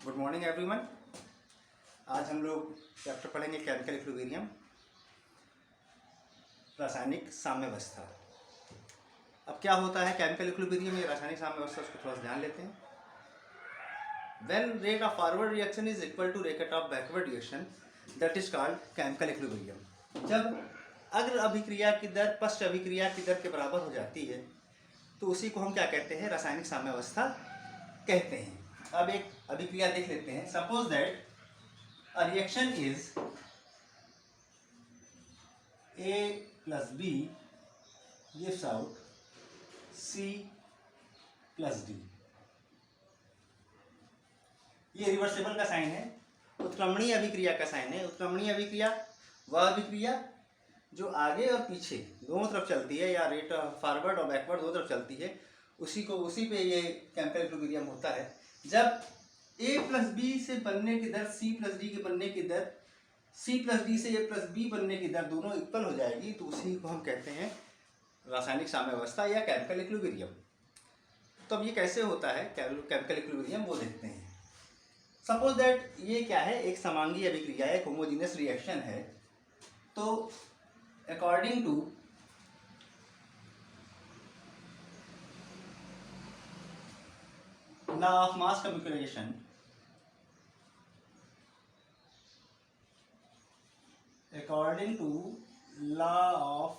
Good morning everyone. आज हम लोग चैप्टर पढ़ेंगे केमिकल इक्विलिब्रियम, रासायनिक साम्यावस्था। अब क्या होता है केमिकल इक्विलिब्रियम या रासायनिक साम्यावस्था, उसको थोड़ा सा ध्यान लेते हैं। When rate of forward reaction is equal to rate of backward reaction that is called chemical equilibrium. जब अग्र अभिक्रिया की दर पश्च अभिक्रिया की दर के बराबर हो जाती है तो उसी को हम क्या कहते हैं, रासायनिक साम्यावस्था कहते हैं। अब एक अभिक्रिया देख लेते हैं। Suppose that a reaction is A plus B gives out C plus D। ये रिवर्सेबल का साइन है, उत्क्रमणीय अभिक्रिया का साइन है। उत्क्रमणीय अभिक्रिया वह अभिक्रिया जो आगे और पीछे दोनों तरफ चलती है, या रेट फॉरवर्ड और बैकवर्ड दोनों तरफ चलती है, उसी पे ये केमिकल इक्विलिब्रियम होता है। जब A प्लस बी से बनने की दर C प्लस डी के बनने की दर, C प्लस डी से A प्लस बी बनने की दर दोनों इक्वल हो जाएगी तो उसी को हम कहते हैं रासायनिक साम्यावस्था या केमिकल इक्विलिब्रियम। तो अब ये कैसे होता है केमिकल इक्विलिब्रियम, वो देखते हैं। सपोज दैट ये क्या है, एक समांगी अभिक्रिया है, एक होमोजेनियस रिएक्शन है। तो according to law of mass communication, according to law of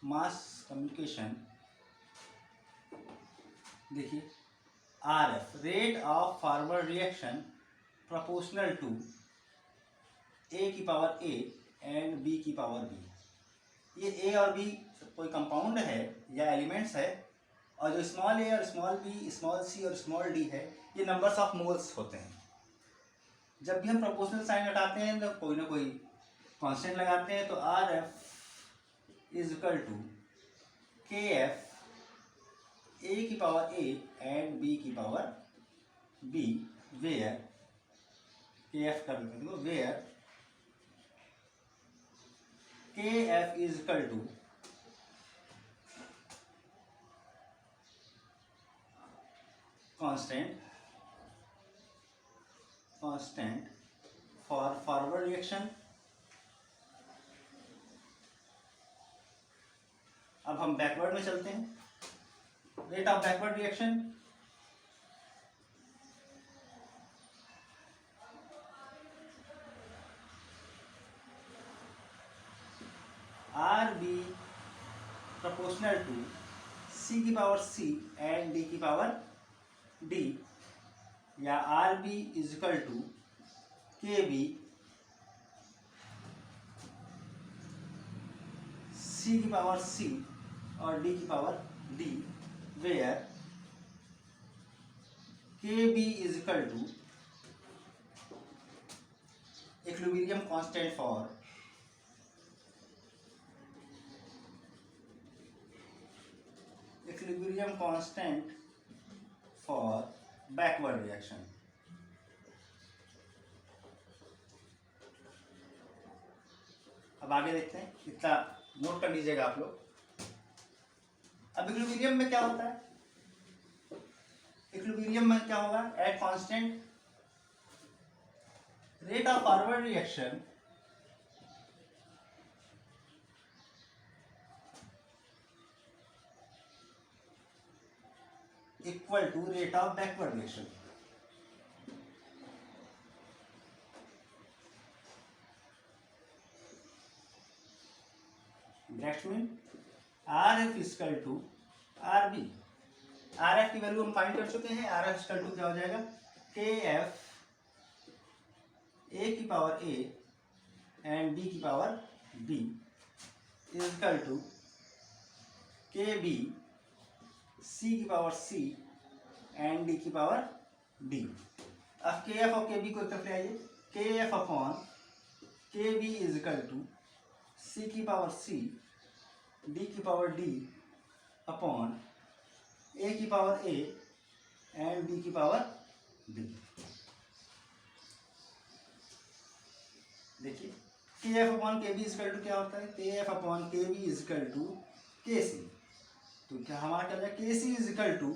mass communication, देखिए RF rate of forward reaction proportional to A की पावर A and B की पावर B। ये A और B कोई कंपाउंड है या एलिमेंट्स है, और जो स्मॉल a और स्मॉल b, स्मॉल c और स्मॉल d है, ये नंबर्स ऑफ मोल्स होते हैं। जब भी हम प्रोपोर्शनल साइन हटाते हैं तो कोई ना कोई कांस्टेंट लगाते हैं। तो R F is equal to K F A की पावर ए एंड बी की power B, where K F कर देते हैं, where K F is equal to constant for forward reaction. अब हम बैकवर्ड में चलते हैं। Rate of backward reaction R B proportional to C की पावर सी एंड डी की पावर डी, या R B is equal to K B C की power सी और डी की power D, where K B is equal to equilibrium constant for backward reaction. अब आगे देखते हैं, इतना नोट कर लीजिएगा आप लोग। अब इक्विलिब्रियम में क्या होता है, इक्विलिब्रियम में क्या होगा, at constant rate of forward reaction equal to rate of backward reaction. Next में R F equal to R B. R F की वैल्यू हम फाइंड कर चुके हैं। आर एफ इक्वल टू क्या हो जाएगा, के एफ ए की पावर ए एंड बी की power B equal to K B C की पावर सी एंड डी की पावर डी। अब के एफ और के बी को एक तरफ ले आइए। के एफ अपॉन के B is equal to C की पावर सी डी की पावर डी अपॉन ए की पावर ए एंड बी की पावर डी। देखिए के एफ अपॉन के बी इजकल टू क्या होता है, के एफ अपॉन के बी इजकल टू के सी। तो क्या हमारा क्या जाए, के सी इजकल टू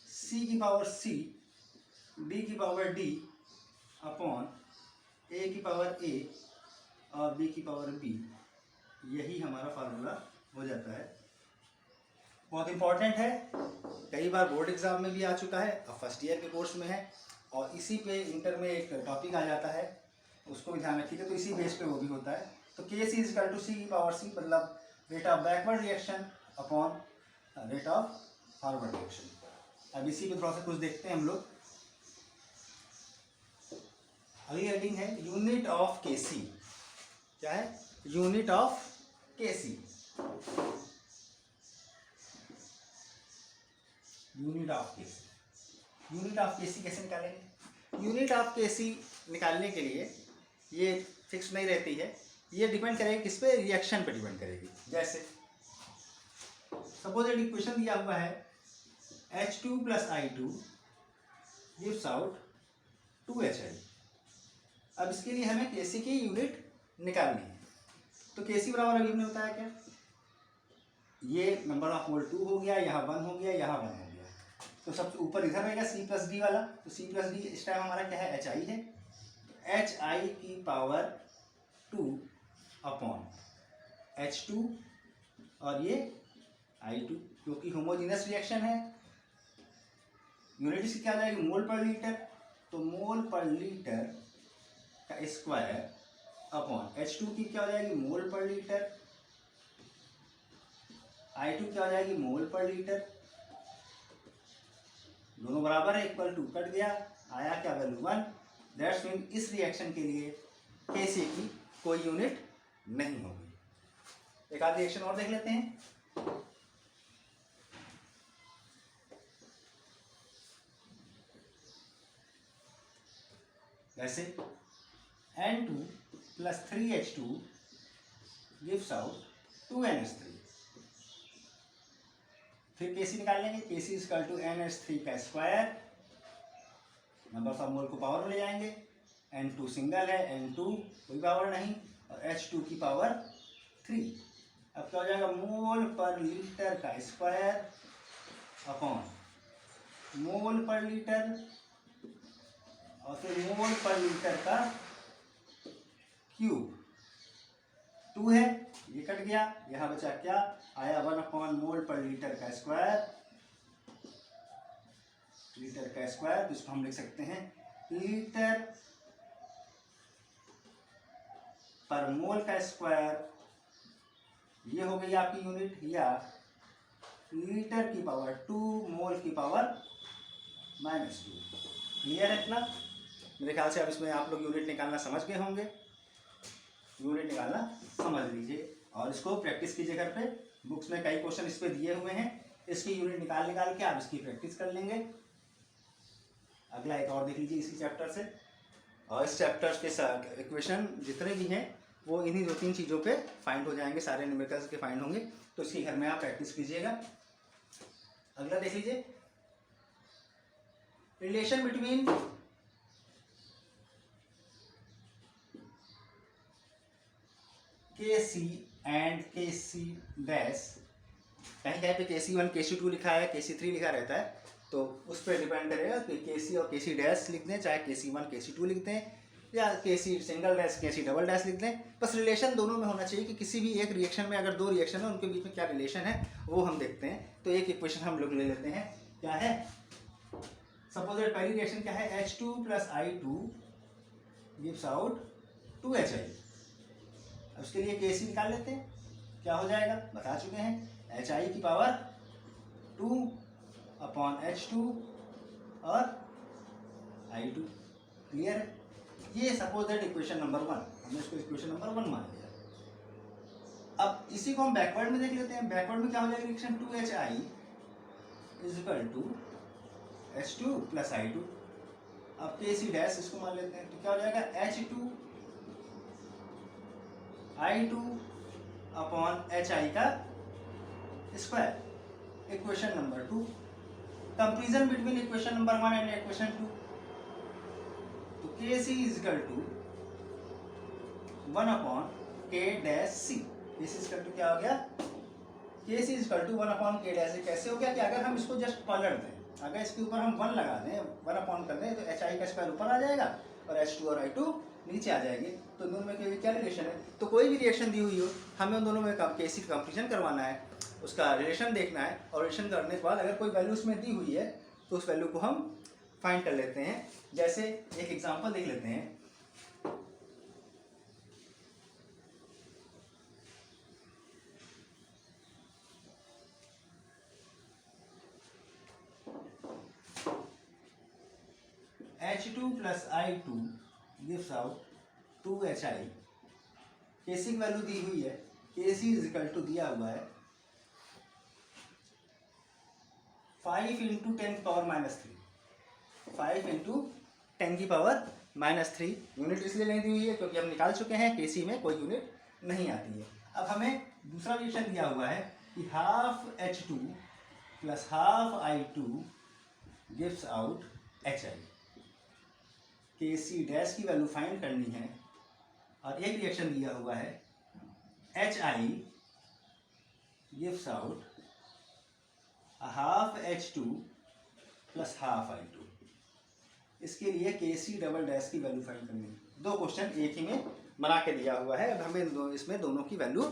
सी की पावर सी डी की पावर डी अपॉन ए की पावर ए और बी की पावर बी, यही हमारा फार्मूला हो जाता है। बहुत इंपॉर्टेंट है, कई बार बोर्ड एग्जाम में भी आ चुका है, अब फर्स्ट ईयर के कोर्स में है, और इसी पे इंटर में एक टॉपिक आ जाता है, उसको भी ध्यान रखिएगा। तो इसी बेस पे वो भी होता है। तो के सी इज इक्वल टू सी की पावर सी, मतलब rate of backward reaction upon rate of forward reaction. अब इसी पे थोड़ा सा कुछ देखते हैं हम लोग। अगली हेडिंग है यूनिट ऑफ के सी। क्या है? यूनिट ऑफ के सी। यूनिट ऑफ के सी, यूनिट ऑफ के सी कैसे निकालेंगे? यूनिट ऑफ के सी निकालने के लिए ये फिक्स नहीं रहती है, ये डिपेंड करेगी किस पे? रिएक्शन पे डिपेंड करेगी। जैसे सपोज एक इक्वेशन दिया हुआ है H2 + I2 gives out 2HI। अब इसके लिए हमें Kc की यूनिट निकालनी है। तो Kc बराबर अभी हमने बताया क्या? ये नंबर ऑफ मोल 2 हो गया, यहाँ 1 हो गया, यहाँ 1 हो गया। तो सबसे ऊपर इधर रहेगा C+D वाला। तो C+D इस टाइम हमारा क्या है? HI है। HI की पावर 2 अपॉन H2 और ये I2, क्योंकि होमोजेनियस रिएक्शन है। यूनिट इसकी क्या आ जाएगी? मोल पर लीटर। तो मोल पर लीटर का स्क्वायर अपॉन H2 की क्या हो जाएगी? मोल पर लीटर। I2 क्या हो जाएगी? मोल पर लीटर। दोनों बराबर है, इक्वल टू, कट गया, आया क्या? वैल्यू 1। दैट्स मीन इस रिएक्शन के लिए Kc की कोई यूनिट नहीं होगी। एक आध रिएक्शन और देख लेते हैं। जैसे N2 + 3H2 gives out 2NH3। फिर Kc निकाल लेंगे। Kc इक्वल टू NH3 का स्क्वायर, नंबर ऑफ मोल को पावर में ले जाएंगे। N2 सिंगल है, N2 कोई पावर नहीं, और H2 की पावर 3। अब क्या हो जाएगा? मोल पर लीटर का स्क्वायर अपॉन मोल पर लीटर, और फिर मोल पर लीटर का क्यूब। 2 है, ये कट गया, यहाँ बचा क्या? आया 1 अपॉन मोल पर लीटर का स्क्वायर। लीटर का स्क्वायर, तो इसको हम लिख सकते हैं लीटर पर मोल का स्क्वायर। ये हो गई आपकी यूनिट, या लीटर की पावर 2 मोल की पावर -2। क्लियर है इतना? मेरे ख्याल से अब इसमें आप लोग यूनिट निकालना समझ गए होंगे। यूनिट निकालना समझ लीजिए और इसको प्रैक्टिस कीजिए घर पे। बुक्स में कई क्वेश्चन इस पे दिए हुए हैं, इसकी यूनिट निकाल के आप इसकी प्रैक्टिस कर लेंगे। अगला एक और देख लीजिए इसी चैप्टर से, और इस चैप्टर के साथ इक्वेशन जितने भी हैं वो इन्हीं 2-3 चीज़ों पे फाइंड हो जाएंगे, सारे न्यूमेरिकल्स के फाइंड होंगे। तो इसकी घर में आप प्रैक्टिस कीजिएगा। अगला देख लीजिए, relation between Kc and Kc dash. कहीं कहीं पे Kc1 Kc2 लिखा है, Kc3 लिखा रहता है, तो उस पर डिपेंड करेगा कि Kc और Kc डैश लिख दें, चाहे Kc1 Kc2 लिख दें, या Kc single dash Kc double dash लिख दें। बस रिलेशन दोनों में होना चाहिए कि किसी भी एक रिएक्शन में अगर 2 रिएक्शन है उनके बीच में क्या रिलेशन है वो हम देखते हैं। तो एक इक्वेशन हम लोग ले लेते हैं, क्या है? सपोज पहली रिएक्शन क्या है? H2 + I2 gives out 2HI। उसके लिए Kc निकाल लेते हैं, क्या हो जाएगा? बता चुके हैं, HI की पावर 2 अपॉन H2 और I2। क्लियर है? ये सपोज दैट इक्वेशन नंबर 1, हमने इसको इक्वेशन नंबर 1 मान लिया। अब इसी को हम बैकवर्ड में देख लेते हैं। बैकवर्ड में क्या हो जाएगा? Reaction 2HI = H2 + I2। अब Kc डैश इसको मान लेते हैं, तो क्या हो जाएगा? H2 I2 अपॉन HI का square. Equation number 2, comparison between equation number 1 and equation 2। तो Kc = 1 upon K dash C। Kc = क्या हो गया? Kc = 1 upon K dash C। कैसे हो गया कि अगर हम इसको जस्ट पलट दें, अगर इसके ऊपर हम 1 लगा दें, 1 अपॉन कर दें, तो HI का स्क्वायर ऊपर आ जाएगा और H2 और I2 नीचे आ जाएंगे। तो दोनों में क्या रिलेशन है? तो कोई भी रिएक्शन दी हुई हो, हमें उन दोनों में KC का कंपेरिजन करवाना है, उसका रिलेशन देखना है, और रिलेशन करने के बाद अगर कोई वैल्यू उसमें दी हुई है तो उस वैल्यू को हम फाइंड कर लेते हैं। जैसे एक एग्जांपल देख लेते हैं। H2 plus I2 gives out 2HI। KC की वैल्यू दी हुई है, KC इज इक्वल टू दिया हुआ है 5 इंटू 10 की पावर -3, 5 इंटू 10 की पावर -3। यूनिट इसलिए नहीं दी हुई है क्योंकि हम निकाल चुके हैं KC में कोई यूनिट नहीं आती है। अब हमें दूसरा रिएक्शन दिया हुआ है कि half H2 plus half I2 gives out HI। KC dash की वैल्यू फाइंड करनी है, और एक रिएक्शन दिया हुआ है HI gives out half H2 plus half I2। इसके लिए KC डबल डैश की वैल्यू फाइंड करनी है। 2 क्वेश्चन एक ही में बना के दिया हुआ है। अब हमें इसमें दोनों की वैल्यू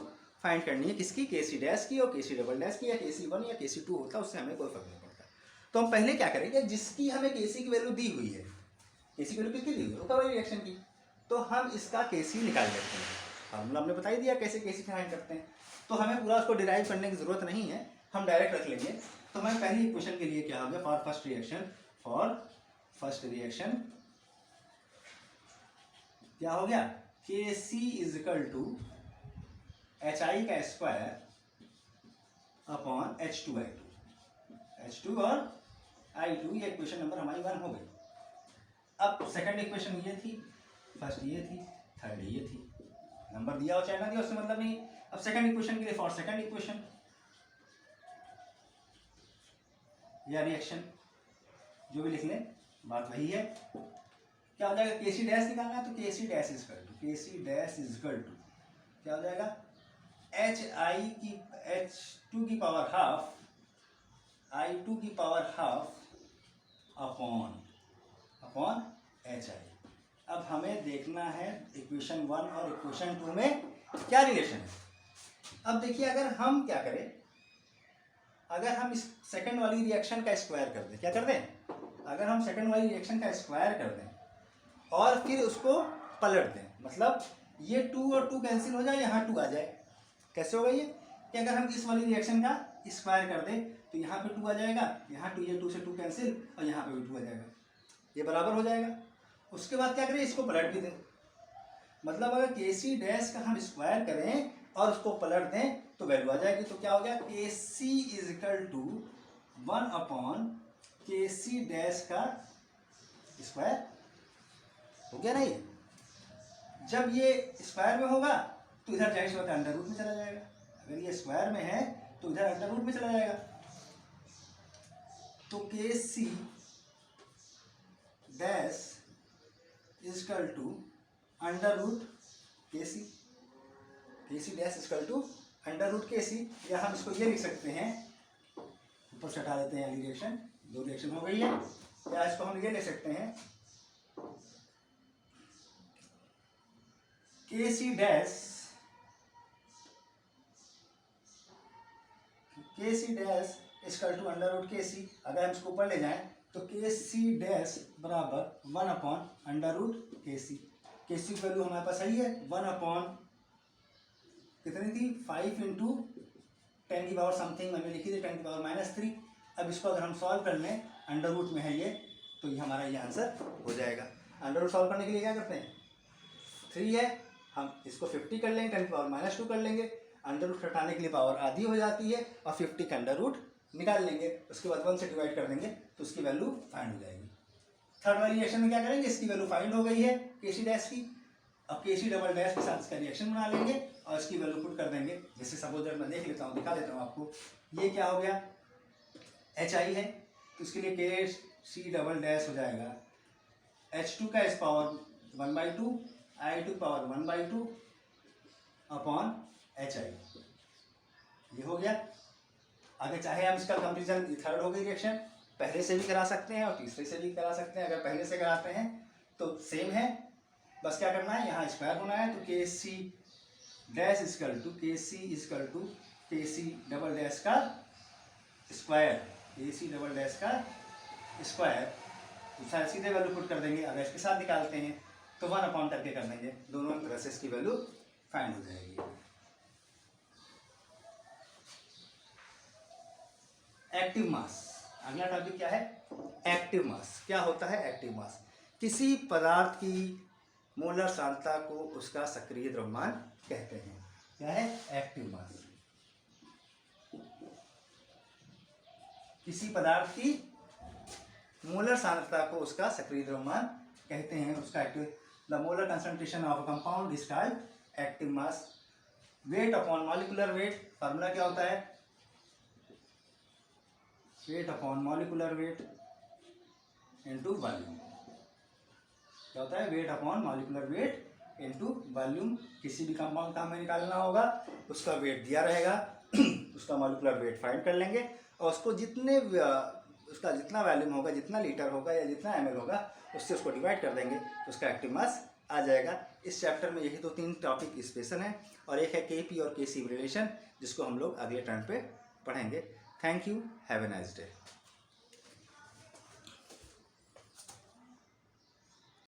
फाइंड करनी है, किसकी? KC डैश की और KC डबल डैश की, या KC1 या KC2 होता, उससे हमें कोई फर्क नहीं पड़ता। तो हम पहले क्या करेंगे, जिसकी हमें KC की वैल्यू दी हुई है, KC की वैल्यू कितनी दी हुई है? रुका हुआ रिएक्शन की, तो हम इसका KC निकाल लेते हैं। फार्मूला हमने बता ही दिया कैसे KC फाइंड करते हैं, तो हमें पूरा उसको डिराइव करने की जरूरत नहीं है, हम डायरेक्ट रख लेंगे। तो हमें पहली इक्वेशन के लिए क्या हो गया, फॉर फर्स्ट रिएक्शन क्या हो गया, KC is equal to HI का स्क्वायर अपॉन H2 और I2। ये इक्वेशन नंबर हमारी 1 हो गई। अब सेकंड इक्वेशन ये थी, फर्स्ट ये थी, थर्ड ये थी। नंबर दिया हो चाहे ना दिया उससे मतलब नहीं। अब सेकंड इक्वेशन के लिए फॉर सेकंड इक्वेशन या रिएक्शन जो भी लिख लें, बात वही है। क्या हो जाएगा, KC डैश निकालना है, तो KC dash is equal to क्या हो जाएगा, H2 की पावर हाफ I2 की पावर हाफ अपॉन HI। अब हमें देखना है इक्वेशन 1 और इक्वेशन 2 में क्या रिलेशन है। अब देखिए, अगर हम क्या करें, अगर हम इस सेकंड वाली रिएक्शन का स्क्वायर कर दें, क्या कर दें, अगर हम सेकंड वाली रिएक्शन का स्क्वायर कर दें और फिर उसको पलट दें, मतलब ये 2 और 2 कैंसिल हो जाए, यहाँ 2 आ जाए। कैसे होगा ये, कि अगर हम इस वाली रिएक्शन का स्क्वायर कर दें तो यहाँ पे 2 आ जाएगा, यहाँ 2, ये 2 से 2 कैंसिल, और यहाँ पे भी 2 आ जाएगा, ये बराबर हो जाएगा। उसके बाद क्या करें, इसको पलट भी दें, मतलब अगर KC डैश का हम स्क्वायर करें और उसको पलट दें तो वैल्यू आ जाएगी। तो क्या हो गया, KC is equal to 1 upon KC dash का स्क्वायर। हो गया नहीं? जब ये स्क्वायर में होगा तो इधर जाहिर सी बात है अंडर रूट में चला जाएगा, अगर ये स्क्वायर में है तो इधर अंडर रूट में चला जाएगा। तो KC dash is equal to under root KC dash is equal to under root KC, या हम इसको ये लिख सकते हैं, ऊपर से हटा देते हैं रिएक्शन, 2 रिएक्शन हो गई है, या इसको हम ये लिख सकते हैं KC dash equal to under root KC। अगर हम इसको ऊपर ले जाएं तो KC डैश बराबर 1 upon under root KC। KC की वैल्यू हमारे पास सही है, 1 अपॉन कितनी थी, 5 इंटू 10 की पावर समथिंग मैंने लिखी थी, 10 की पावर -3। अब इसको अगर हम सॉल्व कर लें, अंडर रूट में है ये, तो ये हमारा ये आंसर हो जाएगा। अंडर रूट सॉल्व करने के लिए क्या करते हैं, 3 है, हम इसको 50 कर लेंगे, 10 की पावर -2 कर लेंगे, अंडर रूट हटाने के लिए पावर आधी हो जाती है, और 50 का अंडर रूट निकाल लेंगे, उसके बाद 1 से डिवाइड कर देंगे तो उसकी वैल्यू फाइंड हो जाएगी। थर्ड वाली रिएक्शन में क्या करेंगे, इसकी वैल्यू फाइंड हो गई है KC डैश की, अब KC डबल डैश के साथ इसका रिएक्शन बना लेंगे और इसकी वैल्यू पुट कर देंगे। जैसे सपोज मैं देख लेता हूँ, दिखा देता हूँ आपको, ये क्या हो गया, HI है, तो इसके लिए KC डबल डैश हो जाएगा H2 का इस power 1/2, I2 power 1/2 upon HI। ये हो गया। आगे चाहे हम इसका कंपेरिजन, थर्ड हो गई रिएक्शन, पहले से भी करा सकते हैं और तीसरे से भी करा सकते हैं। अगर पहले से कराते हैं तो सेम है, बस क्या करना है, यहाँ स्क्वायर होना है, तो के सी डैश इजकल टू के सी इजकल टू के सी डबल डैश का स्क्वायर, के सी डबल डैश का स्क्वायर, तो शायद सीधे वैल्यू पुट कर देंगे। अगर इसके साथ निकालते हैं तो 1 अपॉन करके कर देंगे, दोनों तरह से इसकी वैल्यू फाइंड हो जाएगी। एक्टिव मास, अगला टॉपिक क्या है, एक्टिव मास। क्या होता है एक्टिव मास? किसी पदार्थ की मोलर सांद्रता को उसका सक्रिय द्रव्यमान कहते हैं। क्या है एक्टिव मास? किसी पदार्थ की मोलर सांद्रता को उसका सक्रिय द्रव्यमान कहते हैं, उसका active, the molar concentration of a compound is called active mass. Weight upon molecular weight, formula क्या होता है, weight upon molecular weight into volume. क्या होता है, weight upon molecular weight into volume. किसी भी कंपाउंड का हमें निकालना होगा, उसका वेट दिया रहेगा, उसका मॉलिक्यूलर वेट फाइंड कर लेंगे और उसको उसका जितना वॉल्यूम होगा, जितना लीटर होगा या जितना ml होगा, उससे उसको डिवाइड कर देंगे तो उसका एक्टिव मास आ जाएगा। इस चैप्टर में यही 2-3 टॉपिक स्पेशल हैं और एक है केपी और केसी रिलेशन, जिसको हम लोग अगले टर्न पे पढ़ेंगे। Thank you, have a nice day.